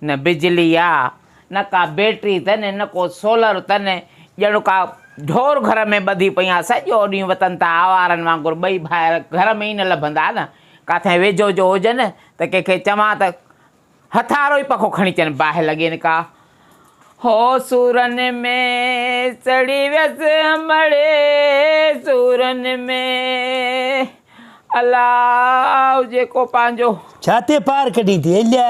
न बिजली आहे न का बैटरी अथनि न को सोलर अथनि ॼणो का ढोर घर में ॿधी पई आहे सॼो ॾींहुं वतन था आवारनि वांगुरु ॿई भाइर घर में ई न लभंदा न किथे वेझो जो हुजनि त कंहिंखे चवां त हथारो ई पखो खणी अचनि बाहि लॻेनि का हो सूरनि में चढ़ी वियसि अमड़े सूरनि में अलाह जेको पंहिंजो छाते पार कढी थी एलिया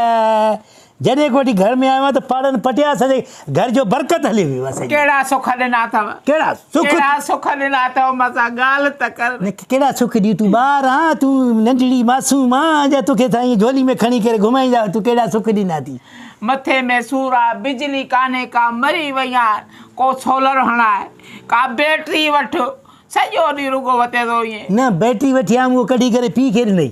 जॾहिं कोठी घर में आयो त पाड़नि पटिया सॼे घर जो बरकत हली हुई असांजी कहिड़ा सुख ॾिना अथव कहिड़ा सुख ॾिना अथव मसां ॻाल्हि त कर कहिड़ा सुख ॾियूं तूं ॿार आं तूं नंढड़ी मासूम आं जा तोखे साईं झोली में खणी करे घुमाईंदा तूं कहिड़ा सुख ॾिना थी मथे में सूर आहे बिजली कान्हे का मरी वई आहे को सोलर हणाए का बैटरी वठ सॼो ॾींहुं रुगो वते थो ईअं न बैटरी वठी आयमि उहो कढी करे पी खे ॾिनई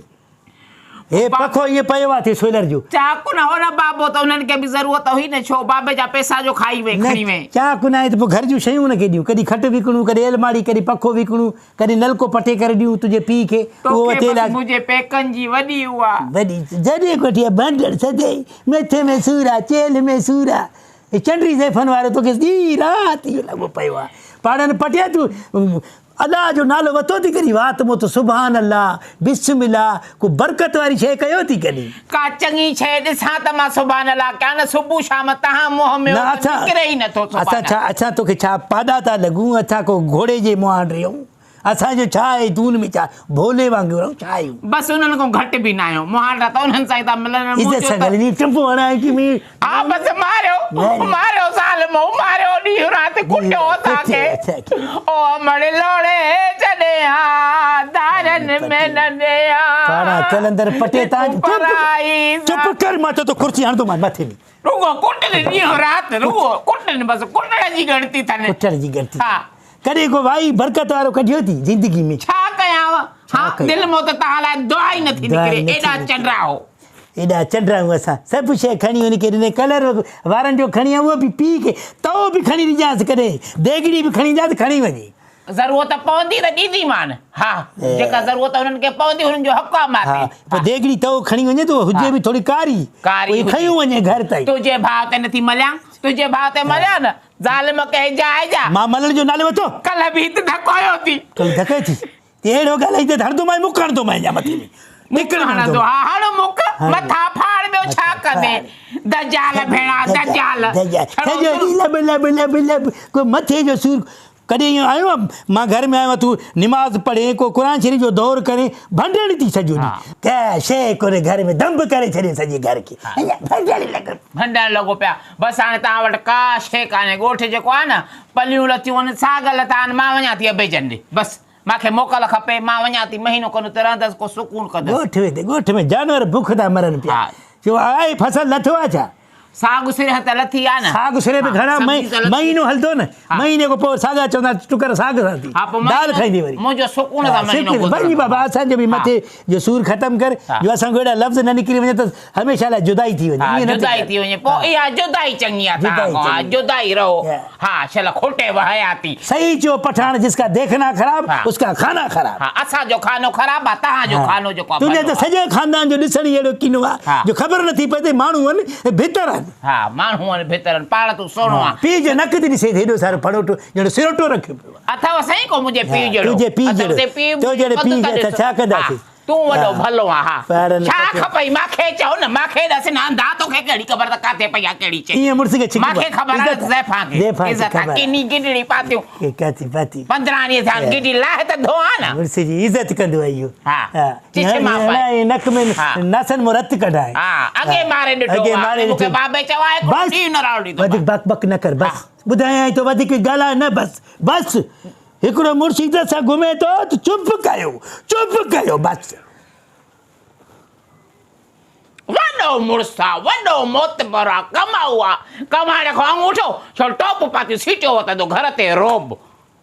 हे पखो ईअं पियो आहे सोलर जो चाकू न हो न बाबो त उन्हनि खे बि ज़रूरत हुई न छो बाबे जा पैसा जो खाई वे खणी वे चाकू न आहे त पोइ घर जूं शयूं न ॾियूं कॾहिं खट विकिणूं कॾहिं अलमारी कॾहिं पखो विकिणूं कॾहिं नलको पटे करे ॾियूं तुंहिंजे पीउ खे मुंहिंजे पेकनि जी वॾी उहा वॾी जॾहिं कोठी बंदर सॼे मथे में सूर आहे चेल में सूर आहे चंडरी ज़ैफ़न वारो तोखे ॾींहुं राति इहो लॻो पियो आहे पाड़नि पटिया तूं अलाह जो नालो वतो थी करी वात मो त सुभान अल्लाह बिस्मिल्लाह को बरकत वारी शइ कयो थी कॾहिं का चङी शइ ॾिसां त मां सुभान अल्लाह कयां न सुबुह शाम तव्हां मुंहं में निकिरे ई नथो असां तोखे छा पाॾा था लॻूं असां को घोड़े जे मुंहां रहियूं असांजो छा आहे दून में छा भोले वांगुरु छा आहियूं बसि उन्हनि खां घटि बि न आहियूं मुहांडा त उन्हनि सां ई था मिलनि इज़त सां ॻाल्हि चंपो हणाए कि हा बसि मारियो साल मो मारियो ॾींहुं राति कुटियो असांखे ओ अमड़े लोड़े छॾे हा दारनि में न ॾेया पाड़ा कलंदर पटे ता चुप कर मां तो कुर्सी हणंदो मां मथे में रुगो कुटनि ॾींहुं राति रुगो कुटनि बसि कुटण जी गणती अथनि कुटण जी गणती हा कॾहिं को भाई बरकत वारो कढियो थी ज़िंदगी में छा कयांव हा दिलि मां त तव्हां लाइ दुआ ई नथी निकिरे एॾा चंडरा हो एॾा चंडरा आहियूं असां सभु शइ खणी वञी करे ॾिने कलर वारनि जो खणी उहो बि पीउ खे तओ बि खणी ॾिजांसि कॾहिं देगिड़ी बि खणी ॾिजांसि खणी वञे ज़रूरत पवंदी त ॾींदीमान हा जेका ज़रूरत उन्हनि खे पवंदी हुननि जो हक़ आहे मां पोइ देगिड़ी तओ खणी वञे त हुजे बि थोरी कारी खयूं वञे घर ताईं तुंहिंजे भाउ ते नथी मलियां तुंहिंजे भाउ ते मलिया न ज़ालिम कंहिं जाइजा मां मलण जो नालो वठो कल्ह बि हिते धको आयो थी कल्ह धके थी अहिड़ो ॻाल्हाई त हणंदो मां मुकणंदो मां अञा मथे में निकिरंदो हा हण मुक मथा फाड़ ॿियो छा कंदे दजाल भेणा दजाल लब लब लब लब को मथे जो सूर कॾहिं ईअं आयो मां घर में आयो तूं निमाज़ पढ़े को क़ुर शरीफ़ जो दौर करे भंडणी थी सॼो ॾींहुं कंहिं शइ कोन्हे घर में दंब करे छॾे सॼे घर खे भंडण लॻो पिया बसि हाणे तव्हां वटि का शइ कान्हे ॻोठ जेको आहे न पलियूं लथियूं आहिनि साग लथा आहिनि मां वञा थी अबेजन ॾे बसि मूंखे मोकल खपे मां वञा थी महीनो खनि उते रहंदसि को सुकून कंदसि ॻोठ में जानवर बुख था मरनि पिया छो आहे फसल लथो आहे छा साग सिर त लथी आहे न साग सिरे में घणा महीनो हलंदो न महीने खां पोइ सागा चवंदा टुकर साग सां थी दाल खाईंदी वरी मुंहिंजो सुकून था महीनो भई बाबा असांजो बि मथे जो सूर ख़तमु कर जो असांखे अहिड़ा लफ़्ज़ न निकिरी वञे त हमेशह लाइ जुदाई थी वञे जुदाई थी वञे पोइ इहा जुदाई चङी आहे जुदाई रहो हा चल खोटे वहयाती सही चयो पठान जिसका देखना ख़राब उसका खाना ख़राब असांजो खानो ख़राब आहे तव्हांजो खानो जेको तुंहिंजे त सॼे ख़ानदान जो ॾिसण ई अहिड़ो किनो आहे जो ख़बर नथी पए त माण्हू आहिनि भितर आहिनि हा माण्हू आहिनि भितर पाण तूं सुहिणो आहे पीउ जो नक थी ॾिसे हेॾो सारो फड़ोटो ॼण सिरोटो रखियो पियो अथव साईं को मुंहिंजे पीउ जहिड़ो तुंहिंजे पीउ जहिड़ो तो जहिड़े पीउ खे छा कंदासीं तूं वॾो भलो आहे छा खपई मूंखे चओ न मूंखे ॾस न अंधा तोखे कहिड़ी ख़बर त काथे पई आहे कहिड़ी शइ ईअं मुड़ुस खे मूंखे ख़बर आहे ज़ैफ़ां खे इज़त आहे किनी गिडड़ी पातियूं 15 ॾींहं थिया गीडी लाहे त धोआ न मुड़ुस जी इज़त कंदो आहे इहो हा नक में नसन मो रत कढाए हा अॻे मारे ॾिठो मूंखे बाबे चवाए को ॾींहुं न रावड़ी वधीक बक बक न कर बस ॿुधायां तो वधीक ॻाल्हाए न बस बस हिकिड़ो मुड़ुस इज़त सां घुमे थो त चुप कयो बस वॾो मुड़ुस आहे वॾो मोतबर आहे कमाऊ आहे कमाइण खां अंगूठो छो टोप पाती सीटियो वतंदो घर ते रोब